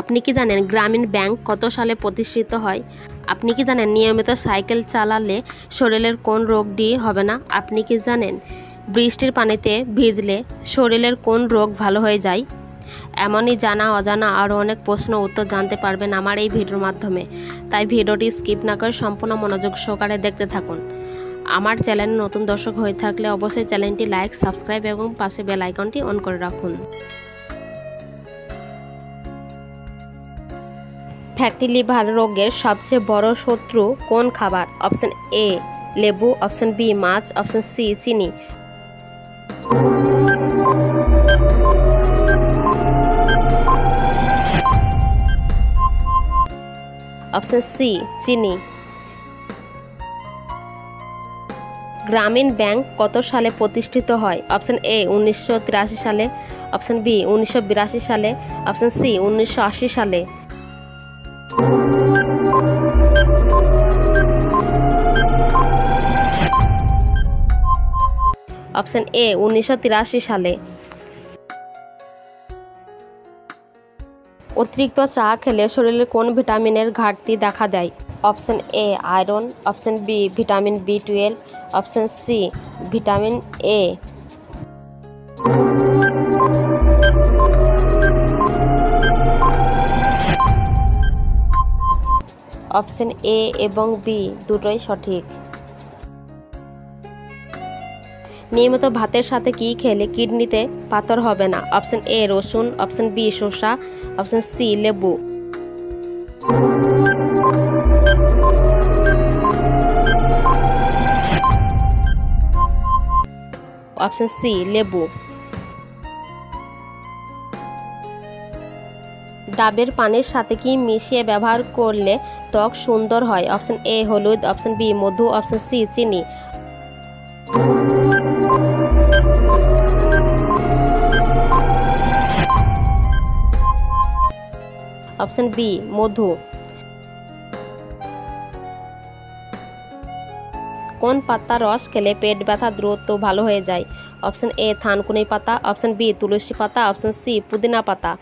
আপনি কি জানেন গ্রামীণ ব্যাংক কত সালে প্রতিষ্ঠিত হয়? আপনি কি জানেন নিয়মিত সাইকেল চালালে শরীরের কোন রোগটি হবে না? আপনি কি জানেন বৃষ্টির পানিতে ভিজলে শরীরের কোন রোগ ভালো হয়ে যায়? এমনই জানা অজানা আরও অনেক প্রশ্ন উত্তর জানতে পারবেন আমার এই ভিডিওর মাধ্যমে। তাই ভিডিওটি স্কিপ না করে সম্পূর্ণ মনোযোগ সহকারে দেখতে থাকুন। আমার চ্যানেলে নতুন দর্শক হয়ে থাকলে অবশ্যই চ্যানেলটি লাইক, সাবস্ক্রাইব এবং পাশে বেল আইকনটি অন করে রাখুন। ফ্যাটি লিভার রোগের সবচেয়ে বড় শত্রু কোন খাবার? অপশন এ লেবু, অপশন বি মাছ, অপশন সি চিনি। অপশন সি চিনি। গ্রামীণ ব্যাংক কত সালে প্রতিষ্ঠিত হয়? অপশন এ 1983 সালে, অপশন বি 1982 সালে, অপশন সি 1980 সালে। অপশন এ 1983 সালে। অতিরিক্ত চা খেলে শরীরে কোন ভিটামিনের ঘাটতি দেখা দেয়? Option A iron, option B vitamin B12, option C vitamin A. Option A এবং বি দুটোই সঠিক। নিয়মিত ভাতের সাথে কি খেলে কিডনিতে পাথর হবে না? অপশন এ রসুন, অপশন বি শসা, অপশন সি লেবু। অপশন সি লেবু। ডাবের পানির সাথে কি মিশিয়ে ব্যবহার করলে ত্বক সুন্দর হয়? অপশন এ হলুদ, অপশন বি মধু, অপশন সি চিনি। অপশন বি মধু। কোন পাতার রস খেলে পেট ব্যথা দ্রুত ভালো হয়ে যায়? অপশন এ থানকুনি পাতা, অপশন বি তুলসী পাতা, অপশন সি পুদিনা পাতা।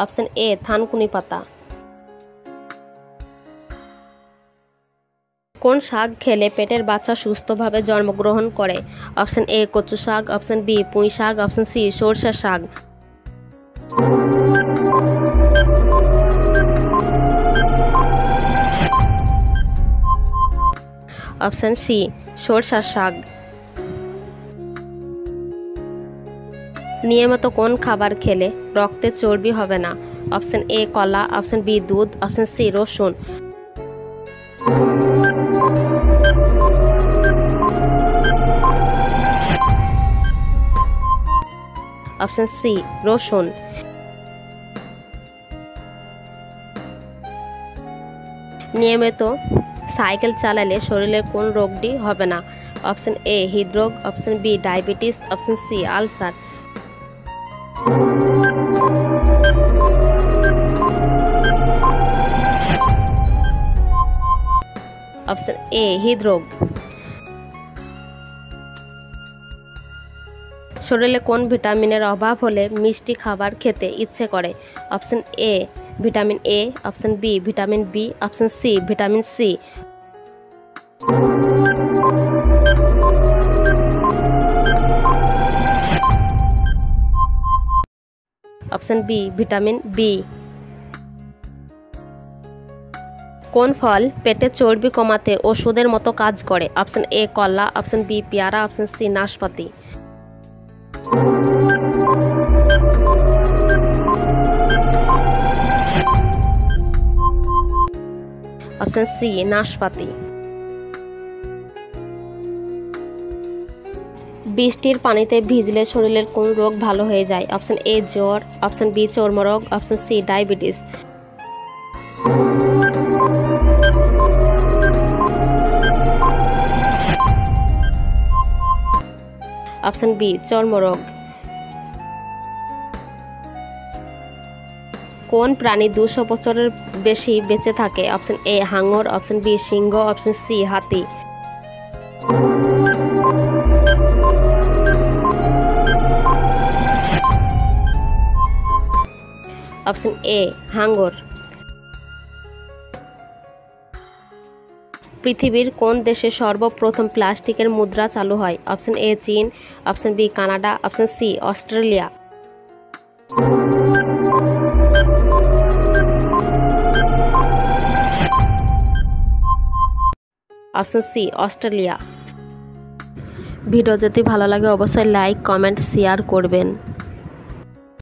অপশন এ থানকুনি পাতা। কোন শাক খেলে পেটের বাচ্চা সুস্থভাবে জন্মগ্রহণ করে? অপশন এ কচু শাক, অপশন বি পুঁই শাক, অপশন সি সরষে শাক। অপশন সি সরষে শাক। নিয়মিত কোন খাবার খেলে রক্তে চর্বি হবে না? অপশন এ কলা, অপশন বি দুধ, অপশন সি রসুন। অপশন সি রসুন। নিয়মিত সাইকেল চালালে শরীরের কোন রোগটি হবে না? অপশন এ হৃদরোগ, option B diabetes, option C ulcer. Option A হৃদরোগ। শরীরে কোন ভিটামিনের অভাব হলে মিষ্টি খাবার খেতে ইচ্ছে করে? Option A vitamin A, option B vitamin B, option C vitamin C. Option B vitamin B. কোন ফল পেটে চর্বি কমাতে ওষুধের মতো কাজ করে? অপশন এ কলা, অপশন বি পেয়ারা, অপশন সি নাশপাতি। অপশন সি নাশপাতি। বৃষ্টির পানিতে ভিজলে শরীরের কোন রোগ ভালো হয়ে যায়? অপশন এ জ্বর, অপশন বি চর্মরোগ, option C diabetes. Option B চর্মরোগ। কোন প্রাণী 200 বছরের বেশি বেঁচে থাকে? অপশন এ হাঙর, অপশন বি সিংহ, অপশন সি হাতি। অপশন এ হাঙ্গর। পৃথিবীর কোন দেশে সর্বপ্রথম প্লাস্টিকের মুদ্রা চালু হয়? অপশন এ চীন, option B Canada, option C Australia. Option C Australia. Video যদি ভালো লাগে অবশ্যই লাইক, কমেন্ট, শেয়ার করবেন।